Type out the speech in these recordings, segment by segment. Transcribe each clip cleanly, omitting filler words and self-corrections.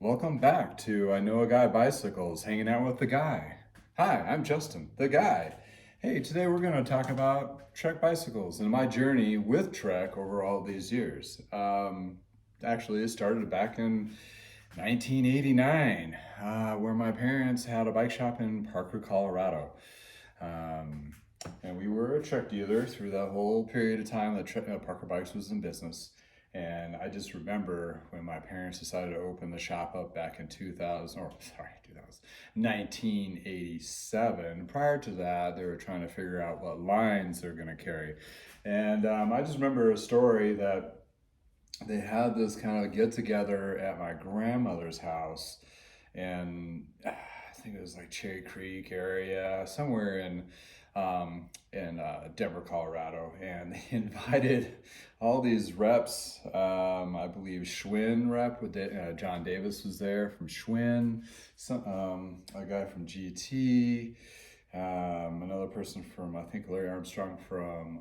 Welcome back to I Know a Guy Bicycles, hanging out with the guy. Hi, I'm Justin, the guy. Hey, today we're going to talk about Trek bicycles and my journey with Trek over all these years. Actually, it started back in 1989, where my parents had a bike shop in Parker, Colorado. Um, and we were a Trek dealer through that whole period of time that Parker Bikes was in business. And I just remember when my parents decided to open the shop up back in 1987. Prior to that, they were trying to figure out what lines they're going to carry. And I just remember a story that they had this kind of get together at my grandmother's house. And I think it was like Cherry Creek area, somewhere in Denver, Colorado, and they invited all these reps. I believe Schwinn rep with John Davis was there from Schwinn, a guy from GT, another person from I think Larry Armstrong from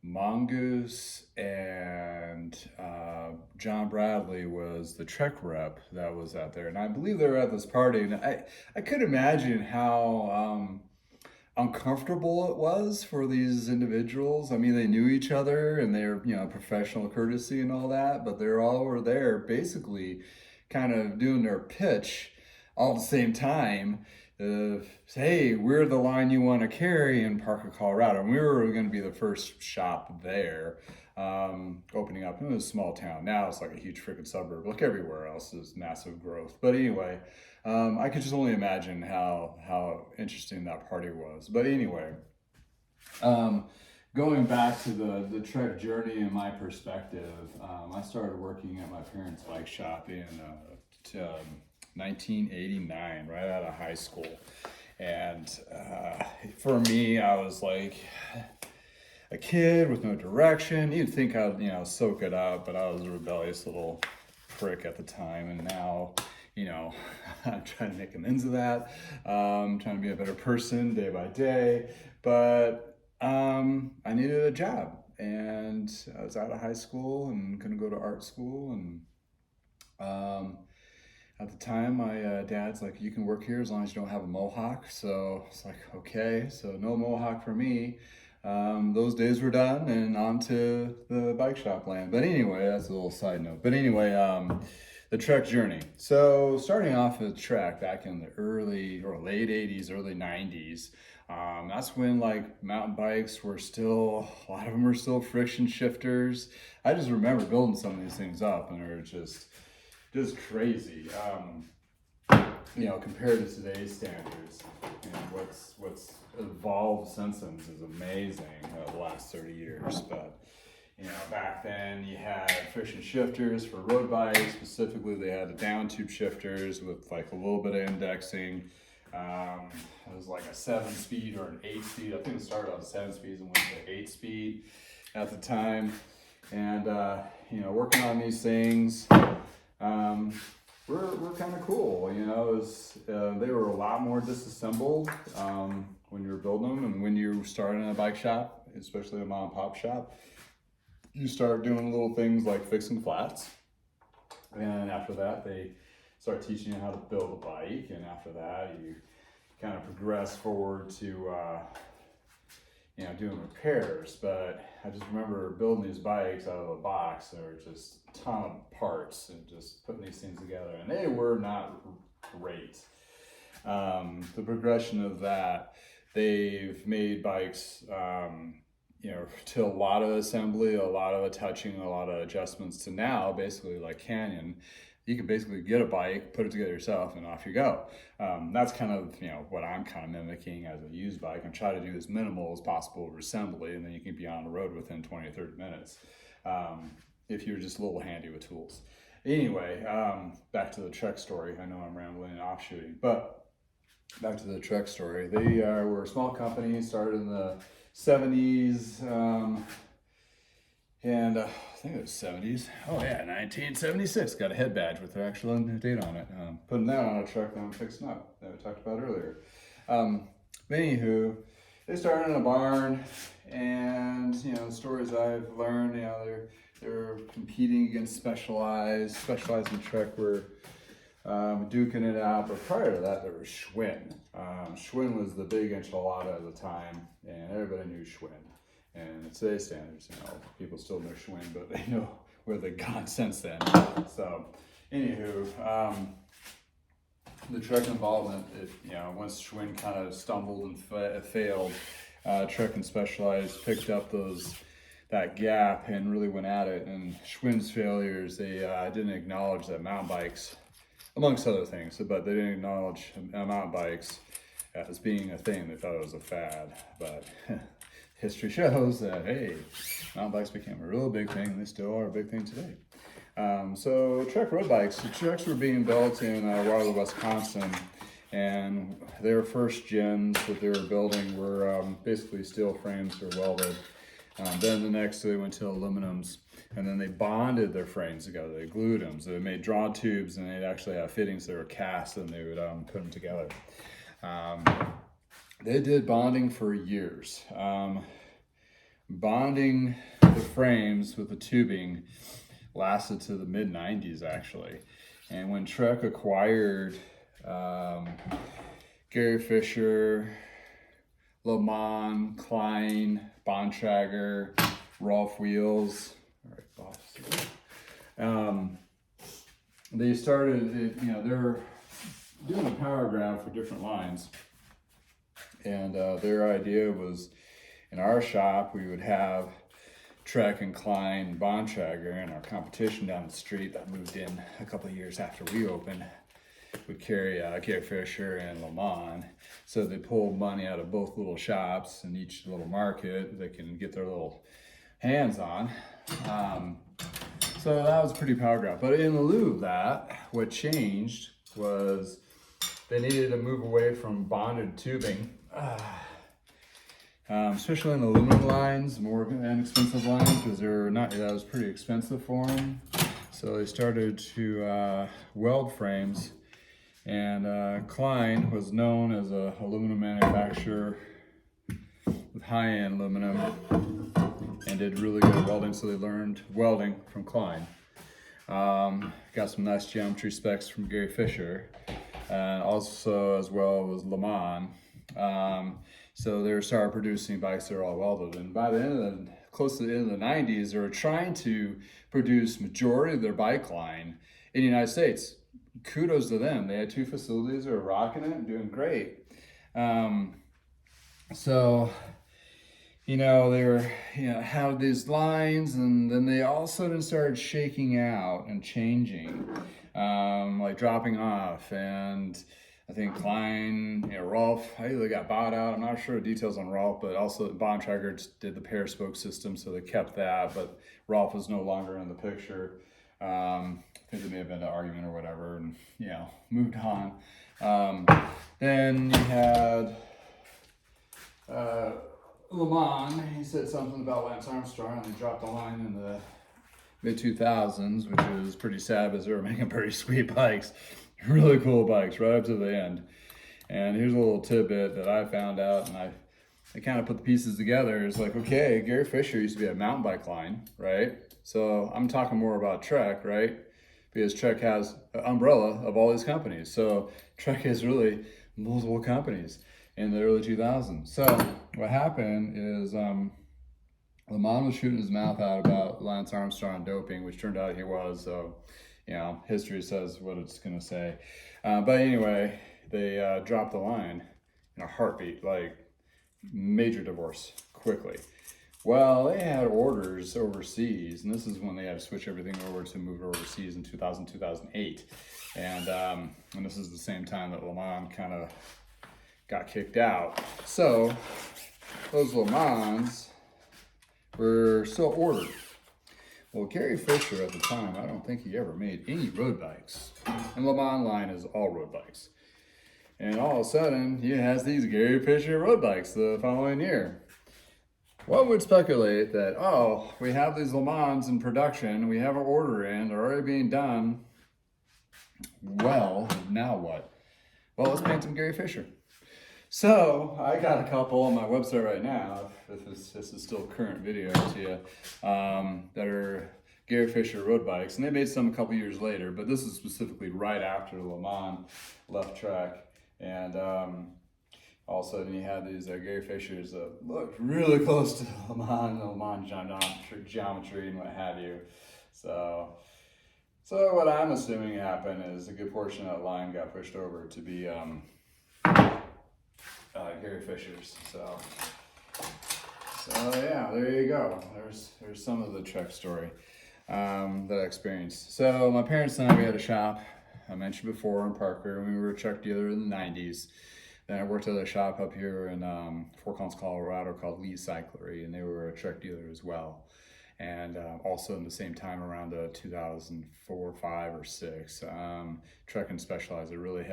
Mongoose, and John Bradley was the Trek rep that was out there. And I believe they were at this party, and I could imagine how uncomfortable it was for these individuals. I mean, they knew each other and they're, professional courtesy and all that, but they're all were there basically kind of doing their pitch all at the same time. Hey, we're the line you want to carry in Parker, Colorado. And we were going to be the first shop there, opening up. It was a small town. Now it's like a huge freaking suburb. Like everywhere else is massive growth. But anyway, I could just only imagine how interesting that party was. But anyway, going back to the Trek journey and my perspective, I started working at my parents' bike shop in 1989, right out of high school. And for me, I was like a kid with no direction. You'd think I'd, soak it up, but I was a rebellious little prick at the time. And now, I'm trying to make amends of that. Trying to be a better person day by day. But I needed a job. And I was out of high school and couldn't go to art school. And at the time, my dad's like, you can work here as long as you don't have a mohawk. So it's like, okay, so no mohawk for me. Those days were done and on to the bike shop land. But anyway, that's a little side note. But anyway, the Trek journey. So starting off with Trek back in the early or late 80s, early 90s, that's when like mountain bikes were still, a lot of them were still friction shifters. I just remember building some of these things up and they were just crazy, compared to today's standards. And what's evolved since then is amazing, the last 30 years. But, back then you had friction shifters for road bikes. Specifically, they had the down tube shifters with like a little bit of indexing. It was like a 7-speed or an 8-speed. I think it started on 7 speeds and went to 8-speed at the time. And, working on these things, we're kind of cool, they were a lot more disassembled when you were building them, and when you started in a bike shop, especially a mom and pop shop, you start doing little things like fixing flats, and after that they start teaching you how to build a bike, and after that you kind of progress forward to doing repairs. But I just remember building these bikes out of a box. There were just a ton of parts and just putting these things together, and they were not great. The progression of that, they've made bikes, to a lot of assembly, a lot of touching, a lot of adjustments to now, basically like Canyon. You can basically get a bike, put it together yourself, and off you go. That's kind of, what I'm kind of mimicking as a used bike, and try to do as minimal as possible with assembly, and then you can be on the road within 20 or 30 minutes if you're just a little handy with tools. Anyway, back to the Trek story. I know I'm rambling and offshooting, but back to the Trek story. They were a small company, started in the 70s, and I think it was 70s. Oh yeah, 1976. Got a head badge with the actual date on it. Putting that on a truck that I'm fixing up that we talked about earlier. Anywho, they started in a barn, and the stories I've learned, They're competing against Specialized. Specialized and Trek were duking it out, but prior to that, there was Schwinn. Schwinn was the big enchilada at the time, and everybody knew Schwinn. And at today's standards, you know, people still know Schwinn, but they know where they've gone since then. So, anywho, the Trek involvement, you know, once Schwinn kind of stumbled and failed, Trek and Specialized picked up that gap and really went at it. And Schwinn's failures, they didn't acknowledge that mountain bikes, amongst other things, but they didn't acknowledge mountain bikes as being a thing. They thought it was a fad, but history shows that, hey, mountain bikes became a real big thing, and they still are a big thing today. So Trek road bikes, the Treks were being built in Waterloo, Wisconsin, and their first gens that they were building were basically steel frames or welded. Then the next they went to aluminums, and then they bonded their frames together. They glued them, so they made draw tubes, and they'd actually have fittings that were cast, and they would put them together. They did bonding for years. Bonding the frames with the tubing lasted to the mid-90s, actually. And when Trek acquired Gary Fisher, Le Mans, Klein, Bontrager, Rolf Wheels, all right, boss. They started, you know, they're doing a power grab for different lines. And their idea was, in our shop, we would have Trek and Klein, Bontrager, and our competition down the street that moved in a couple of years after we opened would carry Gary Fisher and Le Mans. So they pulled money out of both little shops in each little market they can get their little hands on. So that was a pretty power grab. But in lieu of that, what changed was they needed to move away from bonded tubing, especially in the aluminum lines, more inexpensive lines, because that was pretty expensive for them. So they started to weld frames, and Klein was known as a aluminum manufacturer with high-end aluminum and did really good welding, so they learned welding from Klein. Got some nice geometry specs from Gary Fisher, and also as well was Le Mans. So they started producing bikes that are all welded, and by the end of close to the end of the 90s, they were trying to produce majority of their bike line in the United States. Kudos to them. They had 2 facilities, they were rocking it and doing great. So, you know, they were, had these lines, and then they all of a sudden started shaking out and changing, like dropping off. And I think Klein, Rolf, they got bought out. I'm not sure the details on Rolf, but also Bontrager did the pair spoke system, so they kept that, but Rolf was no longer in the picture. I think there may have been an argument or whatever, and moved on. Then you had Le Mans. He said something about Lance Armstrong, and they dropped the line in the mid-2000s, which was pretty sad because they were making pretty sweet bikes. Really cool bikes right up to the end. And here's a little tidbit that I found out, and I kind of put the pieces together. It's like, okay, Gary Fisher used to be a mountain bike line, right? So I'm talking more about Trek, right? Because Trek has an umbrella of all these companies. So Trek is really multiple companies in the early 2000s. So what happened is Le Mans was shooting his mouth out about Lance Armstrong doping, which turned out he was. So, history says what it's going to say. But anyway, they dropped the line in a heartbeat, like major divorce, quickly. Well, they had orders overseas, and this is when they had to switch everything over to move it overseas in 2000, 2008. And this is the same time that Le Mans kind of got kicked out. So those Le Mans were still ordered. Well, Gary Fisher at the time, I don't think he ever made any road bikes. And Le Mans line is all road bikes. And all of a sudden, he has these Gary Fisher road bikes the following year. One would speculate that, we have these Le Mans in production, we have an order in, they're already being done. Well, now what? Well, let's paint some Gary Fisher. So I got a couple on my website right now. This is still current video to you, that are Gary Fisher road bikes, and they made some a couple years later, but this is specifically right after Le Mans left track. And all of a sudden you had these Gary Fishers that looked really close to Le Mans geometry and what have you. So what I'm assuming happened is a good portion of that line got pushed over to be Gary Fisher's. So yeah, there you go. There's some of the Trek story that I experienced. So my parents and I, we had a shop, I mentioned before, in Parker. We were a truck dealer in the 90s. Then I worked at a shop up here in Fort Collins, Colorado called Lee Cyclery, and they were a truck dealer as well. And also in the same time around 2004, 5, or 6, Truck and Specialized really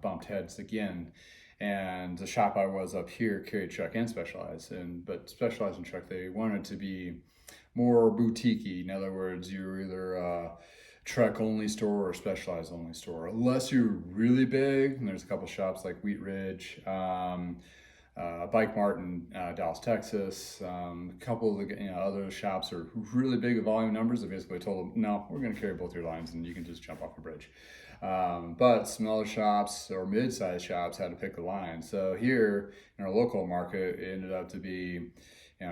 bumped heads again. And the shop I was up here carried Truck and Specialized, but Specialized and Truck, they wanted to be more boutique-y. In other words, you were either a Truck only store or Specialized only store, unless you're really big. And there's a couple shops like Wheat Ridge, Bike Mart in Dallas, Texas. A couple of the other shops are really big at volume numbers. They basically told them, no, we're going to carry both your lines and you can just jump off the bridge. But smaller shops or mid-sized shops had to pick the line. So here in our local market, it ended up to be,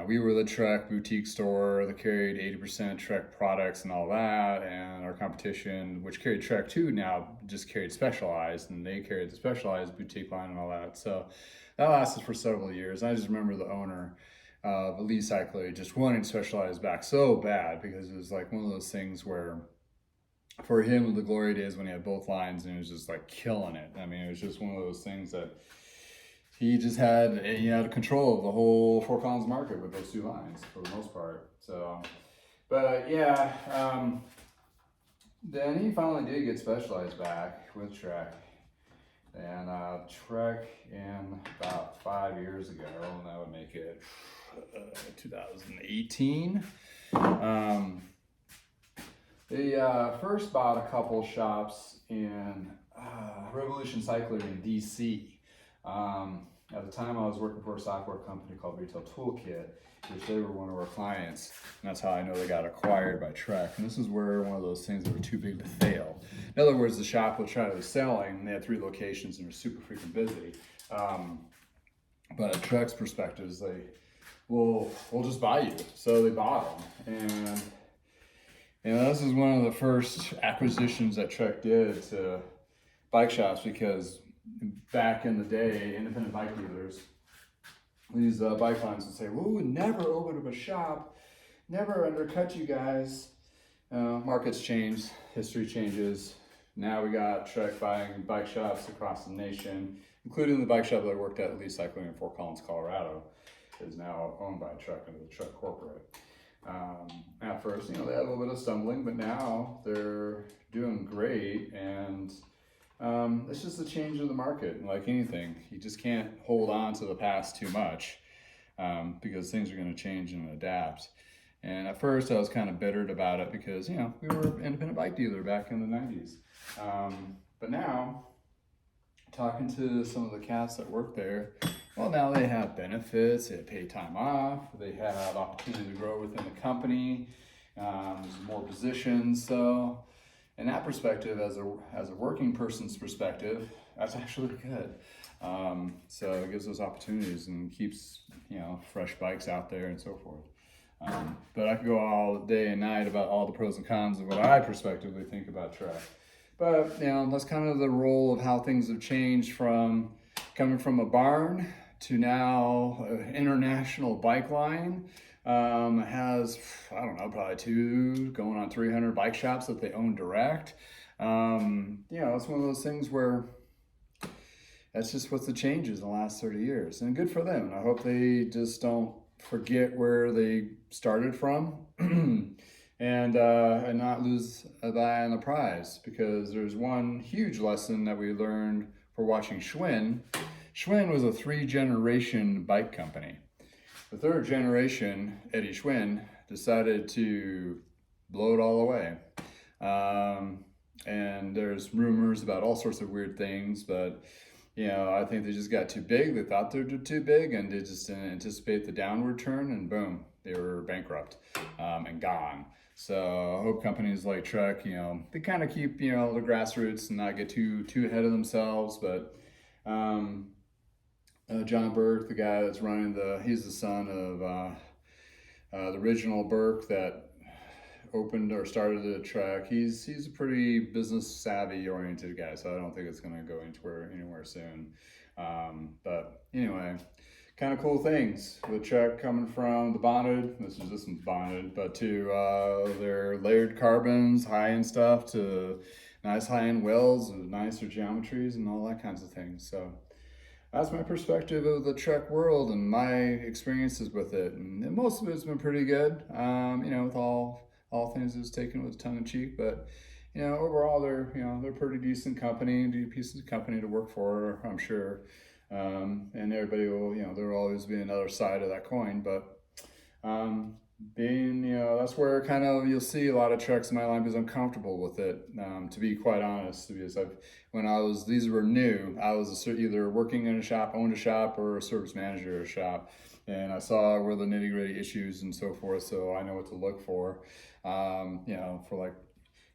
we were the Trek boutique store that carried 80% Trek products and all that, and our competition, which carried Trek too, now just carried Specialized, and they carried the Specialized boutique line and all that. So that lasted for several years. I just remember the owner of Lee Cyclery just wanting Specialized back so bad, because it was like one of those things where for him, the glory days when he had both lines and he was just like killing it. I mean, it was just one of those things that he just had control of the whole Fort Collins market with those two lines for the most part. So, but yeah, then he finally did get Specialized back with Trek. And Trek in about 5 years ago, and that would make it 2018. They first bought a couple shops in Revolution Cycling in DC. At the time I was working for a software company called Retail Toolkit, which they were one of our clients. And that's how I know they got acquired by Trek. And this is where one of those things that were too big to fail. In other words, the shop was trying to be selling, and they had 3 locations and were super freaking busy. But at Trek's perspective, is we'll just buy you. So they bought them. And this is one of the first acquisitions that Trek did to bike shops, because back in the day, independent bike dealers, these bike lines would say, well, we would never open up a shop, never undercut you guys. Markets change, history changes. Now we got Trek buying bike shops across the nation, including the bike shop that I worked at Lee Cycling in Fort Collins, Colorado, is now owned by Trek under the Trek corporate. At first, they had a little bit of stumbling, but now they're doing great, and it's just a change of the market. Like anything, you just can't hold on to the past too much, because things are going to change and adapt. And at first I was kind of bittered about it because, we were an independent bike dealer back in the 90s. But now, talking to some of the cats that work there, well, now they have benefits, they have paid time off, they have opportunity to grow within the company, there's more positions. So in that perspective, as a working person's perspective, that's actually good. So it gives us opportunities and keeps, fresh bikes out there and so forth. But I could go all day and night about all the pros and cons of what I prospectively think about Trek. But, that's kind of the role of how things have changed from coming from a barn to now an international bike line. Has, I don't know, probably 200 going on 300 bike shops that they own direct. It's one of those things where that's just what the changes in the last 30 years. And good for them. I hope they just don't forget where they started from and not lose an eye on the prize, because there's one huge lesson that we learned for watching Schwinn. Schwinn was a 3-generation bike company. The 3rd generation, Eddie Schwinn, decided to blow it all away. And there's rumors about all sorts of weird things, but I think they just got too big. They thought they were too big, and they just didn't anticipate the downward turn, and boom, they were bankrupt and gone. So I hope companies like Trek, you know, they kind of keep, you know, the grassroots and not get too ahead of themselves. But John Burke, the guy that's running he's the son of the original Burke that opened or started the Trek. He's a pretty business savvy oriented guy, so I don't think it's going to go anywhere soon. But anyway, kind of cool things with Trek coming from the bonded. This one's bonded, but to their layered carbons, high end stuff, to nice high end welds with nicer geometries and all that kinds of things. So that's my perspective of the Trek world and my experiences with it, and most of it's been pretty good. You know, with all things is taken with tongue in cheek, but you know, overall they're pretty decent company, decent company to work for, I'm sure. And everybody will, you know, there will always be another side of that coin, but being, you know, that's where kind of you'll see a lot of Treks in my line because I'm comfortable with it. To be quite honest, because these were new, I was either working in a shop, owned a shop, or a service manager at a shop, and I saw where the nitty gritty issues and so forth, so I know what to look for. You know, for like,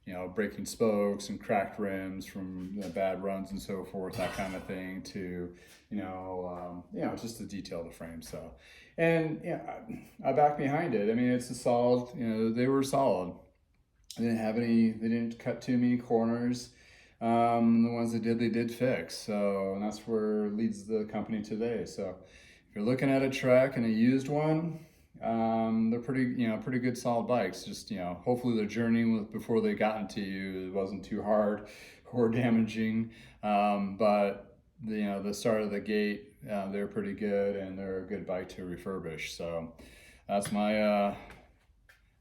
you know, breaking spokes and cracked rims from bad runs and so forth, that kind of thing, to, you know, just to detail the frame. So, and yeah, I back behind it. I mean, it's a solid, you know, they were solid. They didn't cut too many corners. The ones they did fix. So, and that's where leads the company today. So if you're looking at a Trek and a used one, they're pretty good solid bikes. Just, you know, hopefully the journey before they got into you, it wasn't too hard or damaging. But the start of the gate, they're pretty good, and they're a good bike to refurbish. So that's my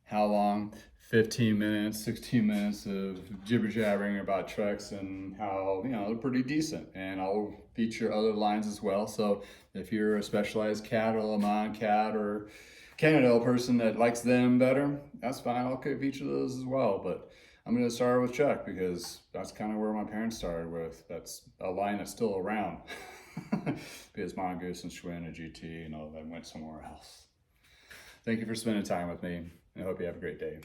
how long? 15 minutes, 16 minutes of jibber jabbering about Treks and how, you know, they're pretty decent. And I'll feature other lines as well. So if you're a Specialized cat or Le Mans cat or Cannondale person that likes them better, that's fine. I'll feature those as well. But I'm going to start with Trek because that's kind of where my parents started with. That's a line that's still around because Mongoose and Schwinn and GT, you know, they went somewhere else. Thank you for spending time with me. I hope you have a great day.